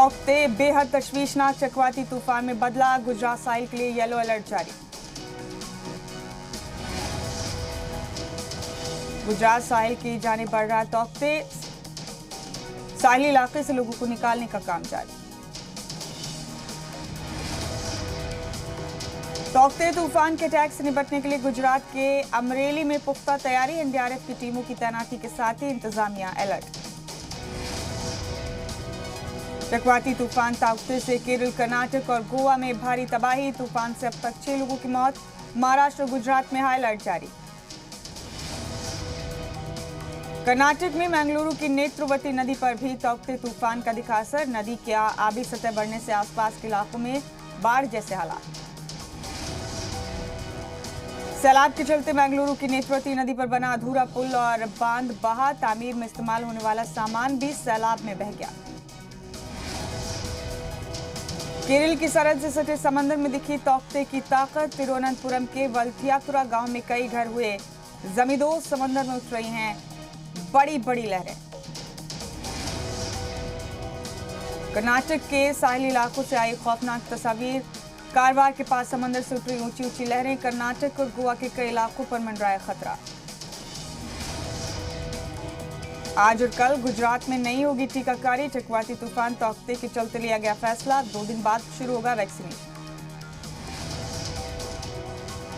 Tauktae बेहद तशवीशनाक चक्रवाती तूफान में बदला, गुजरात साहिल के लिए येलो अलर्ट जारी। गुजरात साहिल की जानिब बढ़ रहा तौकते, साहिली इलाके से लोगों को निकालने का काम जारी। तौकते तूफान के अटैक से निपटने के लिए गुजरात के अमरेली में पुख्ता तैयारी, एनडीआरएफ की टीमों की तैनाती के साथ ही इंतजामिया अलर्ट। चक्रवाती तूफान तौकते से केरल, कर्नाटक और गोवा में भारी तबाही, तूफान से अब तक 6 लोगों की मौत, महाराष्ट्र और गुजरात में हाई अलर्ट जारी। कर्नाटक में मंगलुरु की नेत्रवती नदी पर भी तौकते तूफान का दिखा असर, नदी की आबी सतह बढ़ने से आसपास के इलाकों में बाढ़ जैसे हालात। सैलाब के चलते मंगलुरु की नेत्रवती नदी पर बना अधूरा पुल और बांध बहा, तामीर में इस्तेमाल होने वाला सामान भी सैलाब में बह गया। केरल की सरहद से सटे समंदर में दिखी तौकते की ताकत, तिरुवनंतपुरम के वल्थियातुरा गांव में कई घर हुए जमींदोज, समंदर में उठ रही हैं बड़ी बड़ी लहरें। कर्नाटक के साहिली इलाकों से आई खौफनाक तस्वीर, कारवार के पास समंदर से उठ रही ऊंची ऊंची लहरें, कर्नाटक और गोवा के कई इलाकों पर मंडराया खतरा। आज और कल गुजरात में नहीं होगी टीकाकारी, चक्रवाती तूफान तौकते के चलते लिया गया फैसला, 2 दिन बाद शुरू होगा वैक्सीनेशन।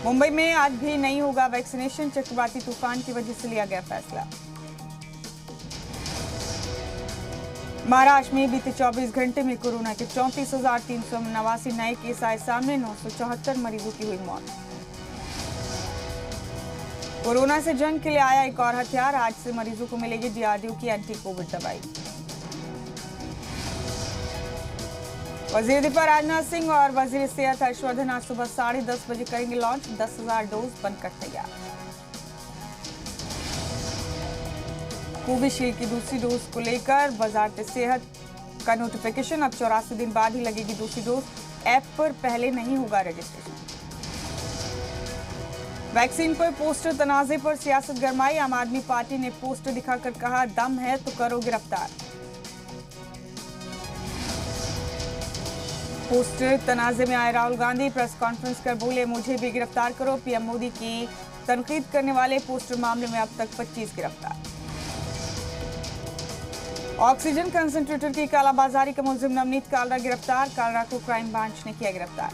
मुंबई में आज भी नहीं होगा वैक्सीनेशन, चक्रवाती तूफान की वजह से लिया गया फैसला। महाराष्ट्र में बीते 24 घंटे में कोरोना के 34,389 नए केस आए सामने, 974 मरीजों की हुई मौत। कोरोना से जंग के लिए आया एक और हथियार, आज से मरीजों को मिलेगी डीआरडीओ की एंटी कोविड दवाई। वजीर दिफा राजनाथ सिंह और वजीर सेहत हर्षवर्धन आज सुबह 10:30 बजे करेंगे लॉन्च, 10,000 डोज बनकर तैयार। कोविशील्ड की दूसरी डोज को लेकर वजारत सेहत का नोटिफिकेशन, अब 84 दिन बाद ही लगेगी दूसरी डोज, ऐप पर पहले नहीं होगा रजिस्ट्रेशन। वैक्सीन पर पोस्टर तनाजे पर सियासत गरमाई, आम आदमी पार्टी ने पोस्टर दिखाकर कहा दम है तो करो गिरफ्तार। पोस्टर तनाजे में आए राहुल गांधी प्रेस कॉन्फ्रेंस कर बोले मुझे भी गिरफ्तार करो, पीएम मोदी की तनकीद करने वाले पोस्टर मामले में अब तक 25 गिरफ्तार। ऑक्सीजन कंसंट्रेटर की कालाबाजारी का मुलजिम नवनीत कालरा गिरफ्तार, कालरा को क्राइम ब्रांच ने किया गिरफ्तार।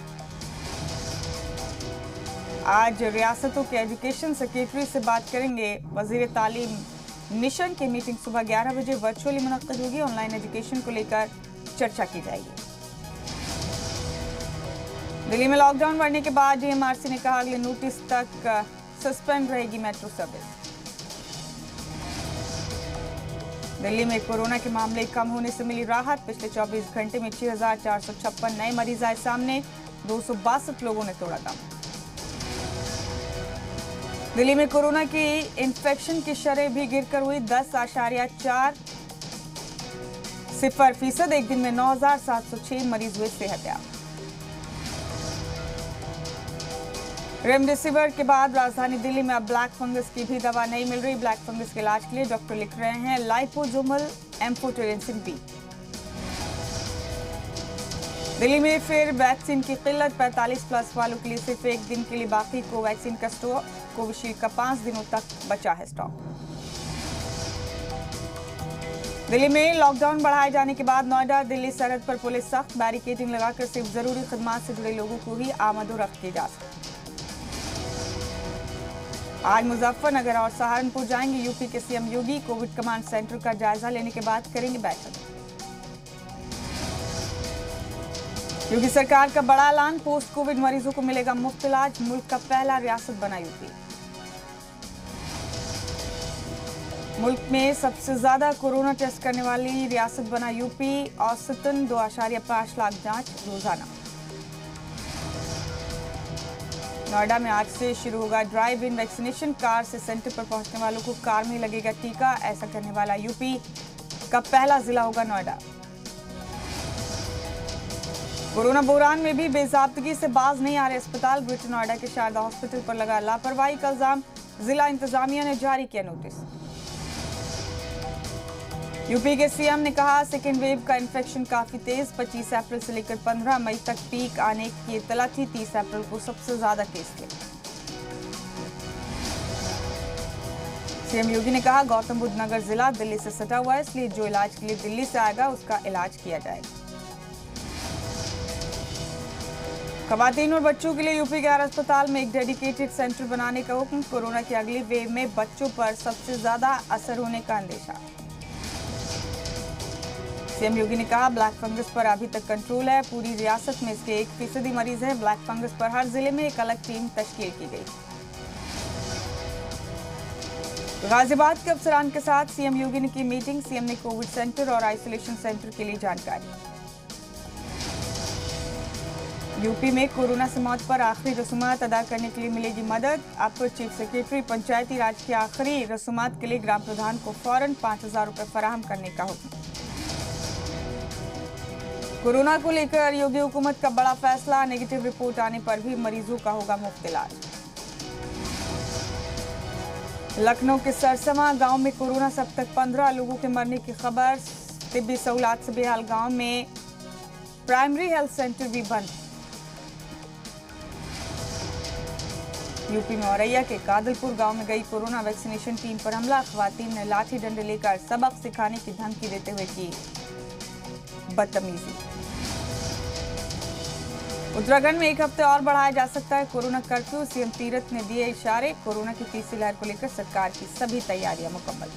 आज रियासतों के एजुकेशन सेक्रेटरी से बात करेंगे वजीर तालीम निशंक की मीटिंग सुबह 11 बजे वर्चुअली मुनक्किद होगी, ऑनलाइन एजुकेशन को लेकर चर्चा की जाएगी। दिल्ली में लॉकडाउन बढ़ने के बाद डीएमआरसी ने कहा अगले नोटिस तक सस्पेंड रहेगी मेट्रो सर्विस। दिल्ली में कोरोना के मामले कम होने से मिली राहत, पिछले 24 घंटे में 6,456 नए मरीज आए सामने, 262 लोगों ने तोड़ा दम। दिल्ली में कोरोना की इन्फेक्शन की शरह भी गिरकर हुई 10.40%, एक दिन में 9,706 मरीज हुए सेहतयाब। रेमडेसिविर के बाद राजधानी दिल्ली में अब ब्लैक फंगस की भी दवा नहीं मिल रही, ब्लैक फंगस के इलाज के लिए डॉक्टर लिख रहे हैं लाइपोसोमल एम्फोटेरेंसिन बी। दिल्ली में फिर वैक्सीन की किल्लत, 45+ वालों के लिए सिर्फ एक दिन के लिए बाकी कोवैक्सीन का स्टॉक, कोविशील्ड का 5 दिनों तक बचा है स्टॉक। दिल्ली में लॉकडाउन बढ़ाए जाने के बाद नोएडा दिल्ली सरहद पर पुलिस सख्त, बैरिकेडिंग लगाकर सिर्फ जरूरी खदमात से जुड़े लोगों को ही आमद-ओ-रफ्त की जा सके। आज मुजफ्फरनगर और सहारनपुर जाएंगे यूपी के सीएम योगी, कोविड कमांड सेंटर का जायजा लेने के बाद करेंगे बैठक। योगी सरकार का बड़ा ऐलान, पोस्ट कोविड मरीजों को मिलेगा मुफ्त इलाज, मुल्क का पहला रियासत बना यूपी। मुल्क में सबसे ज्यादा कोरोना टेस्ट करने वाली रियासत बना यूपी, औसतन 2.5 लाख जांच रोजाना। नोएडा में आज से शुरू होगा ड्राइव इन वैक्सीनेशन, कार से सेंटर पर पहुंचने वालों को कार में लगेगा टीका, ऐसा करने वाला यूपी का पहला जिला होगा नोएडा। कोरोना बहरान में भी बेजाब्तगी से बाज नहीं आ रहे अस्पताल, ग्रेटर नोएडा के शारदा हॉस्पिटल पर लगा लापरवाही का इल्जाम, जिला इंतजामिया ने जारी किया नोटिस। यूपी के सीएम ने कहा सेकेंड वेव का इन्फेक्शन काफी तेज, 25 अप्रैल से लेकर 15 मई तक पीक आने की इत्तला थी, 30 अप्रैल को सबसे ज्यादा केस थे। सीएम योगी ने कहा गौतम बुद्ध नगर जिला दिल्ली से सटा हुआ है, इसलिए जो इलाज के लिए दिल्ली से आएगा उसका इलाज किया जाएगा। खवातीन और बच्चों के लिए यूपी के हर अस्पताल में एक डेडिकेटेड सेंटर बनाने का हुक्म, कोरोना की अगली वेव में बच्चों पर सबसे ज्यादा असर होने का अंदेशा। सीएम योगी ने कहा ब्लैक फंगस पर अभी तक कंट्रोल है, पूरी रियासत में इसके 1% मरीज हैं। ब्लैक फंगस पर हर जिले में एक अलग टीम तश्कील की गई। गाजियाबाद के अफसरान के साथ सीएम योगी ने की मीटिंग, सीएम ने कोविड सेंटर और आइसोलेशन सेंटर के लिए जानकारी। यूपी में कोरोना से मौत पर आखिरी रसूमात अदा करने के लिए मिलेगी मदद, अपर चीफ सेक्रेटरी पंचायती राज की आखिरी रसूमात के लिए ग्राम प्रधान को फौरन 5,000 रुपए फराहम करने का हुक्म। कोरोना को लेकर योगी हुकूमत का बड़ा फैसला, नेगेटिव रिपोर्ट आने पर भी मरीजों का होगा मुफ्त इलाज। लखनऊ के सरसमा गांव में कोरोना से अब तक 15 लोगों के मरने की खबर, तिब्बी सहूलात से बेहाल गांव में प्राइमरी हेल्थ सेंटर भी बंद। यूपी में औरैया के कादलपुर गांव में गई कोरोना वैक्सीनेशन टीम पर हमला, खवातीन ने लाठी डंडे लेकर सबक सिखाने की धमकी देते हुए की बदतमीजी। उत्तराखंड में एक हफ्ते और बढ़ाया जा सकता है कोरोना कर्फ्यू, सीएम तीरथ ने दिए इशारे, कोरोना की तीसरी लहर को लेकर सरकार की सभी तैयारियां मुकम्मल।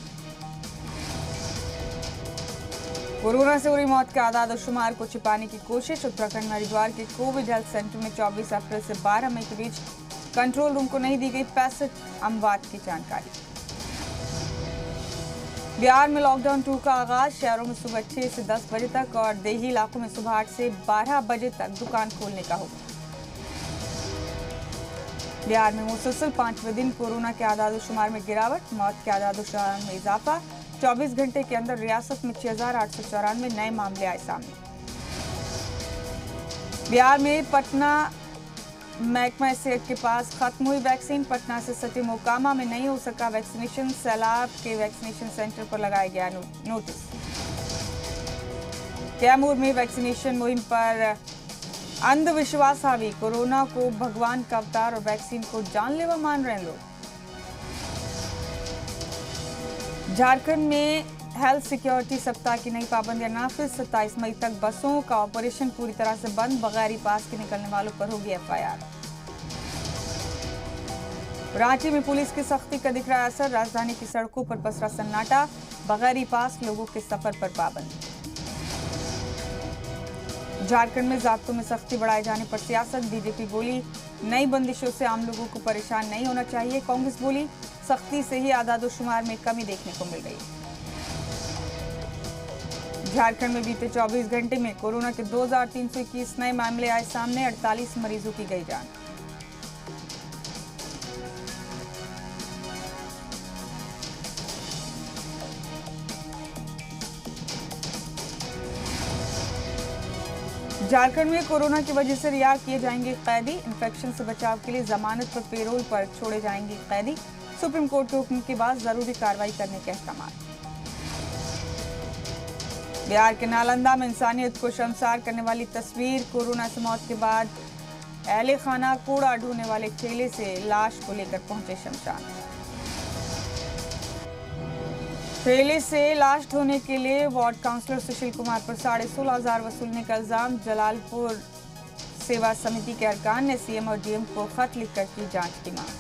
कोरोना से हो रही मौत के आदाद और शुमार को छिपाने की कोशिश, उत्तराखंड में हरिद्वार के कोविड हेल्थ सेंटर में 24 अप्रैल से 12 मई के बीच कंट्रोल रूम को नहीं दी गई 65 अमवात की जानकारी। बिहार में लॉकडाउन 2 का आगाज, शहरों में सुबह 6 से 10 बजे तक और देही इलाकों में सुबह 8 से 12 बजे तक दुकान खोलने का हुक्म। बिहार में मुसलसल 5वें दिन कोरोना के आदाद शुमार में गिरावट, मौत के आदाद शुमार में इजाफा, 24 घंटे के अंदर रियासत में 6,894 नए मामले आए सामने। बिहार में पटना महकमा सेहत के पास खत्म हुई वैक्सीन, पटना से सटे मोकामा में नहीं हो सका वैक्सीनेशन, सैलाब के वैक्सीनेशन सेंटर पर लगाया गया नोटिस। कैमूर में वैक्सीनेशन मुहिम पर अंधविश्वास हावी, कोरोना को भगवान का अवतार और वैक्सीन को जानलेवा मान रहे हैं लोग। झारखंड में हेल्थ सिक्योरिटी सप्ताह की नई पाबंदियां नाफिज, 27 मई तक बसों का ऑपरेशन पूरी तरह से बंद, बगैर पास के निकलने वालों पर होगी एफआईआर। रांची में पुलिस की सख्ती का दिख रहा असर, राजधानी की सड़कों पर पसरा सन्नाटा, बगैर पास लोगों के सफर पर पाबंदी। झारखंड में जाब्तों में सख्ती बढ़ाए जाने पर सियासत, बीजेपी बोली नई बंदिशों से आम लोगों को परेशान नहीं होना चाहिए, कांग्रेस बोली सख्ती से ही आदादोशुमार में कमी देखने को मिल रही है। झारखंड में बीते 24 घंटे में कोरोना के 2,321 नए मामले आए सामने, 48 मरीजों की गई जान। झारखंड में कोरोना की वजह से रिहा किए जाएंगे कैदी, इन्फेक्शन से बचाव के लिए जमानत पर पेरोल पर छोड़े जाएंगे कैदी, सुप्रीम कोर्ट के हुक्म के बाद जरूरी कार्रवाई करने के अहकाम। बिहार के नालंदा में इंसानियत को शर्मसार करने वाली तस्वीर, कोरोना से मौत के बाद अहले खाना कूड़ा ढोने वाले ठेले से लाश को लेकर पहुंचे शमशान। ठेले से लाश ढोने के लिए वार्ड काउंसलर सुशील कुमार पर 16,500 वसूलने का इल्जाम, जलालपुर सेवा समिति के अरकान ने सीएम और डीएम को खत लिखकर की जांच की मांग।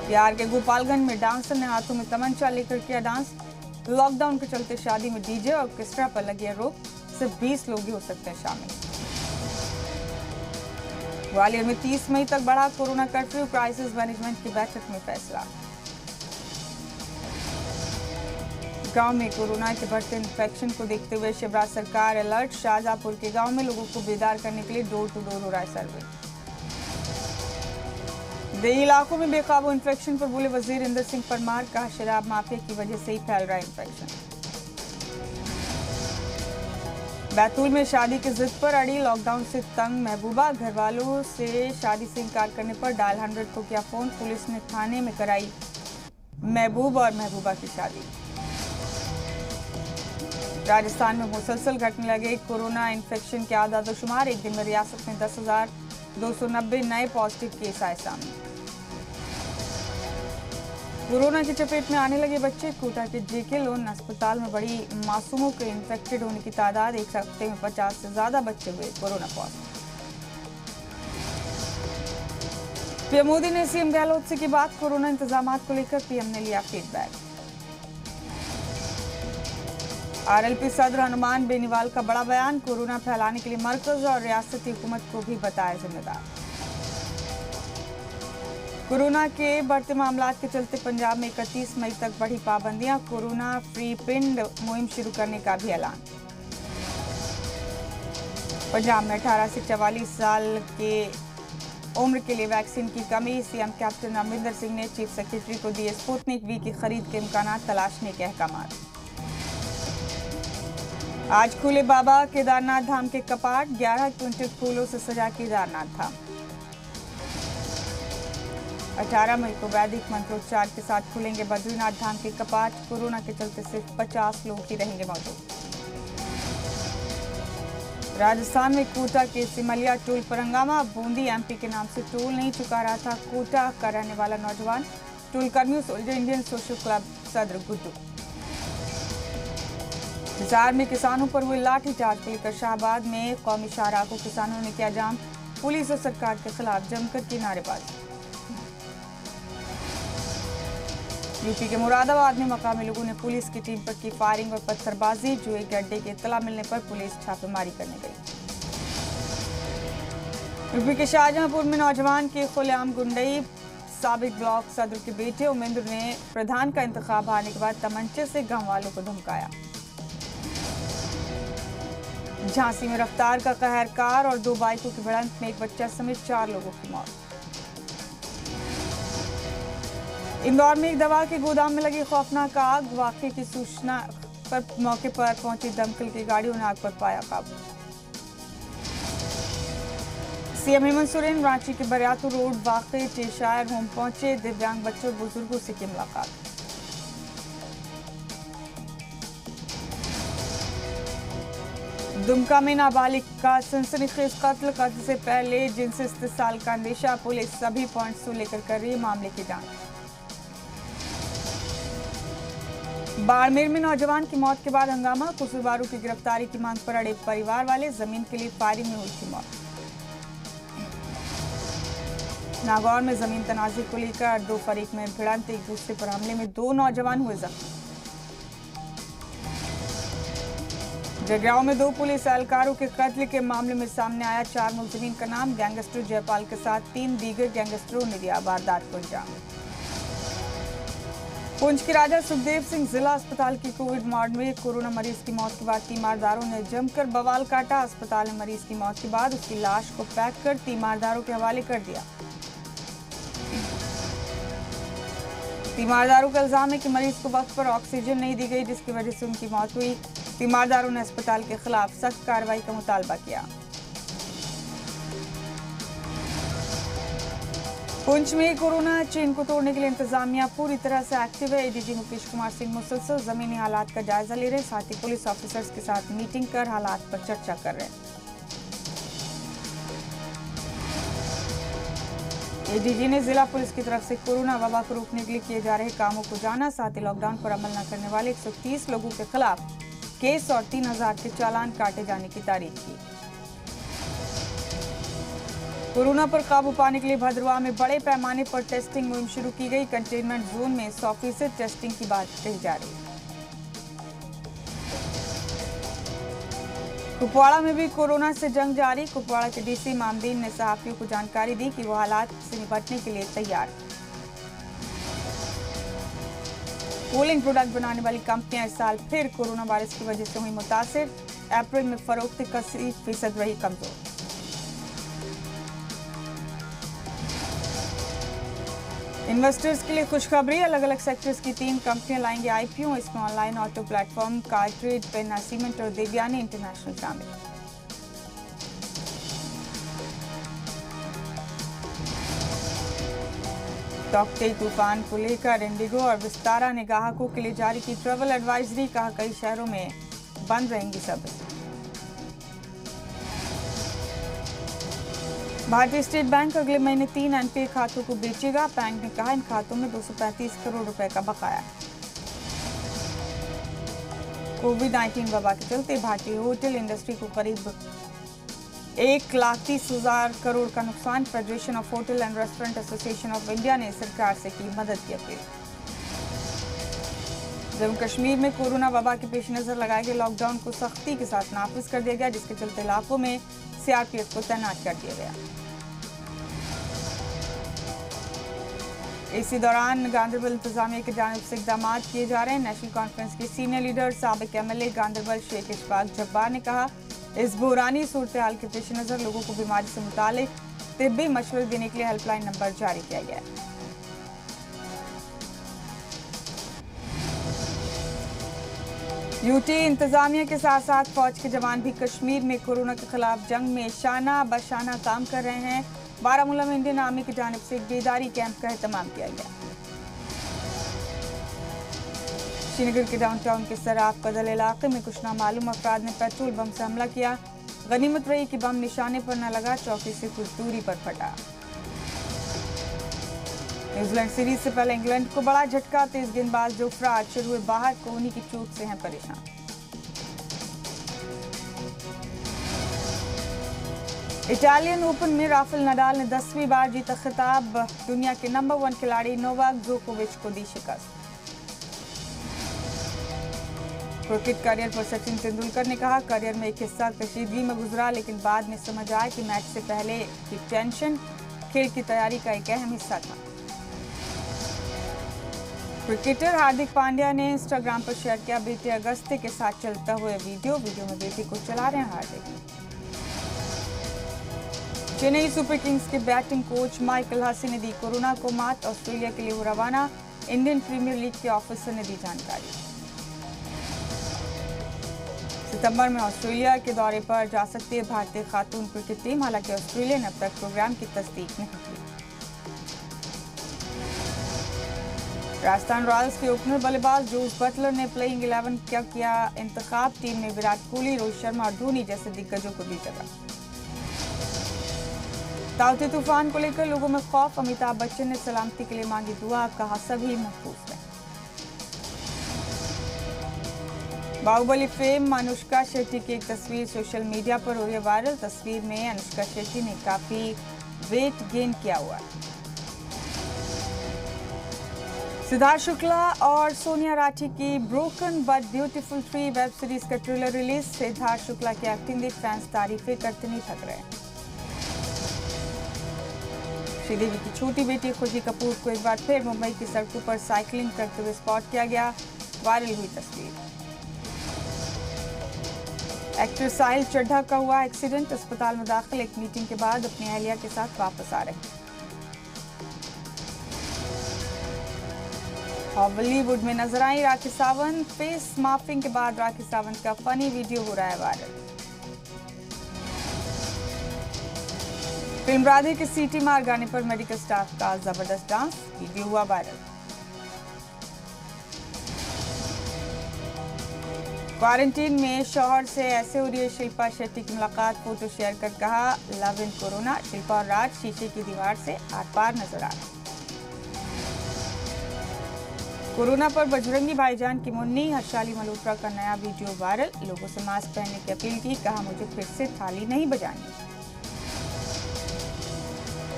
बिहार के गोपालगंज में डांसर ने हाथों में तमंचा लेकर किया डांस, लॉकडाउन के चलते शादी में डीजे और ऑर्केस्ट्रा पर लगी है रोक, सिर्फ 20 लोग ही हो सकते हैं शामिल। ग्वालियर में 30 मई तक बढ़ा कोरोना कर्फ्यू, क्राइसिस मैनेजमेंट की बैठक में फैसला। गांव में कोरोना के बढ़ते इन्फेक्शन को देखते हुए शिवराज सरकार अलर्ट, शाहजहांपुर के गांव में लोगों को बेदार करने के लिए डोर टू डोर हो रहा है सर्वे। देही इलाकों में बेकाबू इन्फेक्शन पर बोले वजीर इंदर सिंह परमार, कहा शराब माफिया की वजह से ही फैल रहा है इन्फेक्शन। बैतूल में शादी की जिद पर अड़ी, लॉकडाउन से तंग महबूबा, घर वालों से शादी से इनकार करने पर डायल 100 को किया फोन, पुलिस ने थाने में कराई महबूब और महबूबा की शादी। राजस्थान में मुसलसल घटने लगे कोरोना इन्फेक्शन के आदादोशुमार। एक दिन में रियासत में 10,290 नए पॉजिटिव केस आए सामने। कोरोना की चपेट में आने लगे बच्चे। कोटा के जेके लोन अस्पताल में बढ़ी मासूमों के इन्फेक्टेड होने की तादाद। एक हफ्ते में 50 से ज्यादा बच्चे हुए कोरोना पॉजिटिव। पीएम मोदी ने सीएम गहलोत से की बात। कोरोना इंतजाम को लेकर पीएम ने लिया फीडबैक। आरएलपी सदर हनुमान बेनीवाल का बड़ा बयान। कोरोना फैलाने के लिए मरकज और रियासती हुकूमत को भी बताया जिम्मेदार। कोरोना के बढ़ते मामलात के चलते पंजाब में 31 मई तक बढ़ी पाबंदियां। कोरोना फ्री पिंड मुहिम शुरू करने का भी ऐलान। पंजाब में 18 से 44 साल के उम्र के लिए वैक्सीन की कमी। सीएम कैप्टन अमरिंदर सिंह ने चीफ सेक्रेटरी को दिए स्पुतनिक वी की खरीद के इम्कान तलाशने के अहकाम। आज खुले बाबा केदारनाथ धाम के कपाट। 11 क्विंटल फूलों से सजा केदारनाथ धाम। 18 मई को वैदिक मंत्रोच्चार के साथ खुलेंगे बद्रीनाथ धाम के कपाट। कोरोना के चलते सिर्फ 50 लोग ही रहेंगे मौजूद। राजस्थान में कोटा के सिमलिया टोल पर हंगामा। बूंदी एमपी के नाम से टोल नहीं चुका रहा था कोटा का रहने वाला नौजवान। टोल कर्मियों सोल्जर इंडियन सोशल क्लब सदर गुड्डू। हिसार में किसानों पर हुए लाठीचार्ज को लेकर शाहबाद में कौमी शाहराह को किसानों ने किया जाम। पुलिस और सरकार के खिलाफ जमकर की नारेबाजी। यूपी के मुरादाबाद में मकामी लोगों ने पुलिस की टीम पर की फायरिंग और पत्थरबाजी। जुए के अड्डे की इत्तला मिलने पर पुलिस छापेमारी करने गई। यूपी के शाहजहांपुर में नौजवान की खुलेआम गुंडई। साबिक ब्लॉक सदर के बेटे उमेंद्र ने प्रधान का इंतखाब हारने के बाद तमंचे से गांव वालों को धमकाया। झांसी में रफ्तार का कहर। कार और 2 बाइकों की भिड़ंत में एक बच्चा समेत 4 लोगों की मौत। इंदौर में एक दवा के गोदाम में लगी खौफनाक आग। वाकये की सूचना पर मौके पर पहुंची दमकल की गाड़ियों ने आग पर पाया काबू। सीएम हेमंत सोरेन रांची के बरियातू रोड वाकई टेशायर होम पहुंचे। दिव्यांग बच्चों और बुजुर्गों से की मुलाकात। दुमका में नाबालिग का सनसनीखेज कत्ल से पहले जिनसे इस्तेसाल का अंदेशा। पुलिस सभी पॉइंट्स को लेकर कर रही है मामले की जांच। बाड़मेर में नौजवान की मौत के बाद हंगामा। कसूरवारों की गिरफ्तारी की मांग पर अड़े परिवार वाले। जमीन के लिए फायरिंग में हुई थी मौत। नागौर में जमीन तनाजे को लेकर 2 फरीक में भिड़ंत। एक दूसरे पर हमले में 2 नौजवान हुए जख्मी। जगरांव में 2 पुलिस एहलकारों के कत्ल के मामले में सामने आया 4 मुलजिमीन का नाम। गैंगस्टर जयपाल के साथ 3 दीगर गैंगस्टरों ने दिया वारदात को अंजाम। पुंछ के राजा सुखदेव सिंह जिला अस्पताल की कोविड वार्ड में कोरोना मरीज की मौत के बाद तीमारदारों ने जमकर बवाल काटा। अस्पताल में मरीज की मौत के बाद उसकी लाश को पैक कर तीमारदारों के हवाले कर दिया। तीमारदारों का इल्जाम है कि मरीज को वक्त पर ऑक्सीजन नहीं दी गई, जिसकी वजह से उनकी मौत हुई। तीमारदारों ने अस्पताल के खिलाफ सख्त कार्रवाई का मुतालबा किया। पुंछ में कोरोना चेन को तोड़ने के लिए इंतजामिया पूरी तरह से एक्टिव है। एडीजी मुकेश कुमार सिंह मुसलसल जमीनी हालात का जायजा ले रहे हैं। साथ ही पुलिस ऑफिसर्स के साथ मीटिंग कर हालात पर चर्चा कर रहे हैं। एडीजी ने जिला पुलिस की तरफ से कोरोना वबा को रोकने के लिए किए जा रहे कामों को जाना। साथ ही लॉकडाउन पर अमल न करने वाले 130 लोगों के खिलाफ केस और 3000 के चालान काटे जाने की तारीफ की। कोरोना पर काबू पाने के लिए भद्रवाह में बड़े पैमाने पर टेस्टिंग मुहिम शुरू की गई। कंटेनमेंट जोन में 100% टेस्टिंग की बात कही जा रही है। कुपवाड़ा में भी कोरोना से जंग जारी। कुपवाड़ा के डीसी मामदीन ने सहाफियों को जानकारी दी कि वो हालात से निपटने के लिए तैयार। कूलिंग प्रोडक्ट बनाने वाली कंपनियां इस साल फिर कोरोना वायरस की वजह से हुई मुतासिर। अप्रैल में फरोख्त 80% रही कमजोर। इन्वेस्टर्स के लिए खुशखबरी। अलग अलग सेक्टर्स की 3 कंपनियां लाएंगे आईपीओ। इसमें online auto platform CarTrade, Penna cement और देवयानी इंटरनेशनल शामिल। टॉकटेल तूफान को लेकर इंडिगो और विस्तारा ने ग्राहकों के लिए जारी की ट्रैवल एडवाइजरी। कहा कई शहरों में बंद रहेंगी सर्विस। भारतीय स्टेट बैंक अगले महीने 3 एनपीए खातों को बेचेगा। बैंक ने कहा इन खातों में 235 करोड़ रुपए का बकाया है। कोविड-19 वबा के चलते भारतीय होटल इंडस्ट्री को करीब 1,30,000 करोड़ का नुकसान। Federation of hotel and restaurant association of India ने सरकार से की मदद की अपील। जम्मू कश्मीर में कोरोना वबा के पेश नजर लगाए गए लॉकडाउन को सख्ती के साथ नाफिज कर दिया गया, जिसके चलते इलाकों में सीआरपीएफ को तैनात कर दिया गया। इसी दौरान गांधरबल इंतजामिया की जानिब से इकदाम किए जा रहे हैं। नेशनल कॉन्फ्रेंस के सीनियर लीडर साबिक एमएलए गांधरबल शेख इशफाक जब्बार ने कहा, इस बुरानी सूरत हाल के पेश नजर लोगों को बीमारी से मुतालिक तिब्बी मशवरे देने के लिए हेल्पलाइन नंबर जारी किया गया है। यूटी इंतजामिया के साथ साथ फौज के जवान भी कश्मीर में कोरोना के खिलाफ जंग में शाना बशाना काम कर रहे हैं। बारामूला में इंडियन आर्मी की जानिब से एक बेदारी कैंप का एहतमाम किया गया। श्रीनगर के डाउनटाउन के सराफ कदल इलाके में कुछ नामालूम अफराद ने पेट्रोल बम से हमला किया। गनीमत रही कि बम निशाने पर न लगा, चौकी से कुछ दूरी पर फटा। न्यूजीलैंड सीरीज से पहले इंग्लैंड को बड़ा झटका। तेज गेंदबाज जोफ्रा आर्चर हुए बाहर, कोहनी की चोट से हैं परेशान। इटालियन ओपन में राफेल नडाल ने 10वीं बार जीता खिताब। दुनिया के नंबर 1 खिलाड़ी नोवाक जोकोविच को दी शिकस्त। क्रिकेट करियर पर सचिन तेंदुलकर ने कहा, करियर में एक हिस्सा कशीदगी में गुजरा, लेकिन बाद में समझ आया कि मैच से पहले की टेंशन खेल की तैयारी का एक अहम हिस्सा था। क्रिकेटर हार्दिक पांड्या ने इंस्टाग्राम पर शेयर किया बेटे अगस्त्य के साथ चलता हुआ वीडियो में बेटे को चला रहे हैं हार्दिक। चेन्नई सुपर किंग्स के बैटिंग कोच माइकल हसी ने दी कोरोना को मात। ऑस्ट्रेलिया के लिए वो रवाना। इंडियन प्रीमियर लीग के ऑफिसर ने दी जानकारी। सितंबर में ऑस्ट्रेलिया के दौरे पर जा सकती है भारतीय खातून क्रिकेट टीम, हालांकि ऑस्ट्रेलिया ने अब तक प्रोग्राम की तस्दीक नहीं की। राजस्थान रॉयल्स के ओपनर बल्लेबाज जोस बटलर ने प्लेइंग 11 का किया इंतखाब। टीम में विराट कोहली, रोहित शर्मा और धोनी जैसे दिग्गजों को दी जगह। ताउते तूफान को लेकर लोगों में खौफ। अमिताभ बच्चन ने सलामती के लिए मांगी दुआ, कहा सभी महफूज हैं। बाहुबली फेम अनुष्का शेट्टी की एक तस्वीर सोशल मीडिया पर हो रही है वायरल। तस्वीर में अनुष्का शेट्टी ने काफी वेट गेन किया हुआ है। सिद्धार्थ शुक्ला और सोनिया राठी की broken but beautiful 3 web series का ट्रेलर रिलीज। सिद्धार्थ शुक्ला की एक्टिंग देख फैंस तारीफें करते नहीं थक रहे। श्रीदेवी की छोटी बेटी खुशी कपूर को एक बार फिर मुंबई की सड़कों पर साइकिलिंग करते हुए स्पॉट किया गया। वायरल हुई तस्वीर। एक्टर साहिल चड्ढा का हुआ एक्सीडेंट। अस्पताल में दाखिल, एक मीटिंग के बाद अपनी अहलिया के साथ वापस आ रहे हैं। बॉलीवुड में नजर आई राखी सावंत। फेस माफिंग के बाद राखी सावंत का फनी वीडियो हो रहा है वायरल। फिल्म राधे के सीटी मार गाने पर मेडिकल स्टाफ का जबरदस्त डांस, वीडियो हुआ वायरल। क्वारंटीन में शौहर से ऐसे हो रही है शिल्पा शेट्टी की मुलाकात। फोटो शेयर कर कहा लव इन कोरोना। शिल्पा और राज शीशे की दीवार से आर पार नजर आ रहे। कोरोना पर बजरंगी भाईजान की मुन्नी। हर्षाली मल्होत्रा का नया वीडियो वायरल। लोगों से मास्क पहनने की अपील की, कहा मुझे फिर से थाली नहीं बजानी।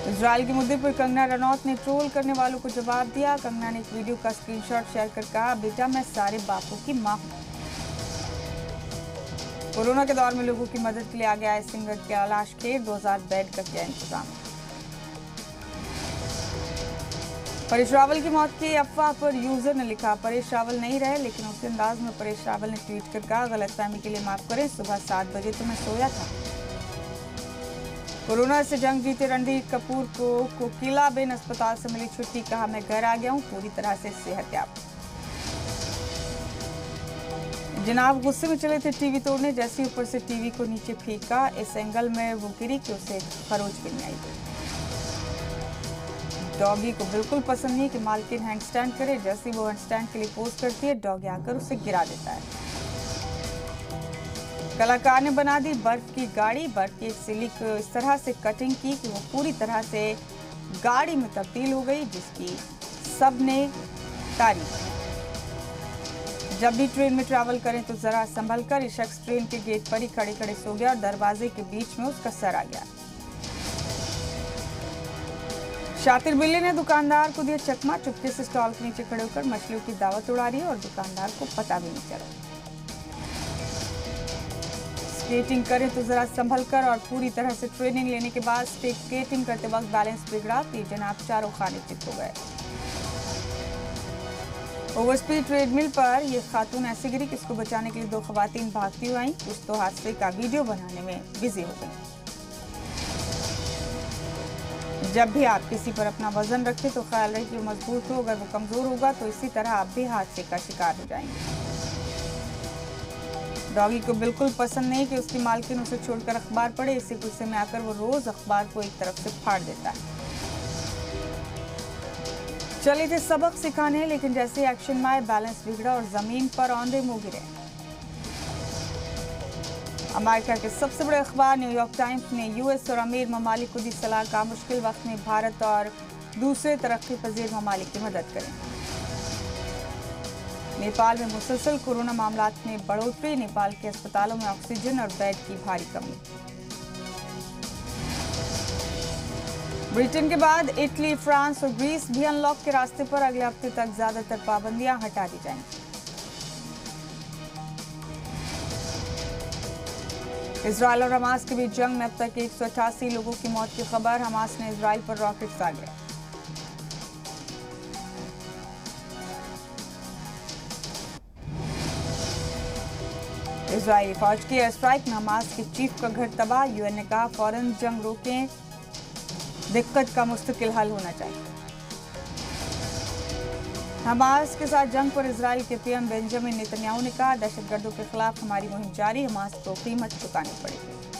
इजराइल के मुद्दे पर कंगना रनौत ने ट्रोल करने वालों को जवाब दिया। कंगना ने एक वीडियो का स्क्रीनशॉट शेयर कर कहा बेटा मैं सारे बापों की मां हूं। कोरोना के दौर में लोगों की मदद के लिए आगे आए सिंगर कैलाश खेर। 2000 बेड का किया इंतजाम। परेश रावल की मौत की अफवाह पर यूजर ने लिखा परेश रावल नहीं रहे, लेकिन उसी अंदाज में परेश रावल ने ट्वीट कर कहा गलतफहमी के लिए माफ करें, सुबह 7 बजे तो मैं सोया था। कोरोना से जंग जीते रणधीर कपूर को कोकिलाबेन अस्पताल से मिली छुट्टी। कहा मैं घर आ गया हूं, पूरी तरह से सेहतयाब। जनाब गुस्से में चले थे टीवी तोड़ने, जैसे ऊपर से टीवी को नीचे फेंका इस एंगल में वो गिरी कि उसे खरोच भी नहीं आई। डॉगी को बिल्कुल पसंद नहीं कि मालकिन हैंडस्टैंड करे। जैसे वो हैंडस्टैंड के लिए पोज करती है, डॉगी आकर उसे गिरा देता है। कलाकार ने बना दी बर्फ की गाड़ी। बर्फ की एक सिल्ली को इस तरह से कटिंग की कि वो पूरी तरह से गाड़ी में तब्दील हो गई, जिसकी सबने तारीफ की। जब भी ट्रेन में ट्रैवल करें तो जरा संभल कर। ये शख्स ट्रेन के गेट पर ही खड़े खड़े सो गया और दरवाजे के बीच में उसका सर आ गया। शातिर बिल्ली ने दुकानदार को दिया चकमा। चुपके से स्टॉल के नीचे खड़े होकर मछलियों की दावत उड़ा रही है और दुकानदार को पता भी नहीं चला। स्केटिंग करें तो जरा संभल कर और पूरी तरह से ट्रेनिंग लेने के बाद स्केटिंग करते वक्त बैलेंस बिगड़ा तो जनाब चारों खाने चित हो गए। ओवर स्पीड ट्रेडमिल पर यह खातून ऐसे गिरी कि इसको बचाने के लिए दो खवातीन भागती हुई आईं। कुछ तो हादसे का वीडियो बनाने में बिजी हो गई। जब भी आप किसी पर अपना वजन रखें तो ख्याल रहे कि वो मजबूत हो। अगर वो कमजोर होगा तो इसी तरह आप भी हादसे का शिकार हो जाएंगे। डॉगी को बिल्कुल पसंद नहीं कि उसकी मालकिन उसे छोड़कर अखबार पढ़े। इससे गुस्से में आकर वो रोज अखबार को एक तरफ से फाड़ देता है। चले थे सबक सिखाने, लेकिन जैसे एक्शन में आए बैलेंस बिगड़ा और जमीन पर औंधे मुंह गिरे। अमेरिका के सबसे बड़े अखबार न्यूयॉर्क टाइम्स ने यूएस और अमीर ममालिक को दी सलाह का मुश्किल वक्त में भारत और दूसरे तरक्की पजीर ममालिक की मदद करें। नेपाल में मुसलसल कोरोना मामलात में बढ़ोतरी। नेपाल के अस्पतालों में ऑक्सीजन और बेड की भारी कमी। ब्रिटेन के बाद इटली, फ्रांस और ग्रीस भी अनलॉक के रास्ते पर। अगले हफ्ते तक ज्यादातर पाबंदियां हटा दी जाएंगी। इजरायल और हमास के बीच जंग में अब तक 188 लोगों की मौत की खबर। हमास ने इजरायल पर रॉकेट दागे। इजरायली फौज की एयर स्ट्राइक में हमास के चीफ का घर तबाह। यूएन ने कहा फौरन जंग रोकें, दिक्कत का मुस्तकिल हल होना चाहिए। हमास के साथ जंग पर इजराइल के पीएम बेंजामिन नेतन्याहू ने कहा दहशतगर्दों के खिलाफ हमारी मुहिम जारी। हमास को कीमत चुकानी पड़ेगी।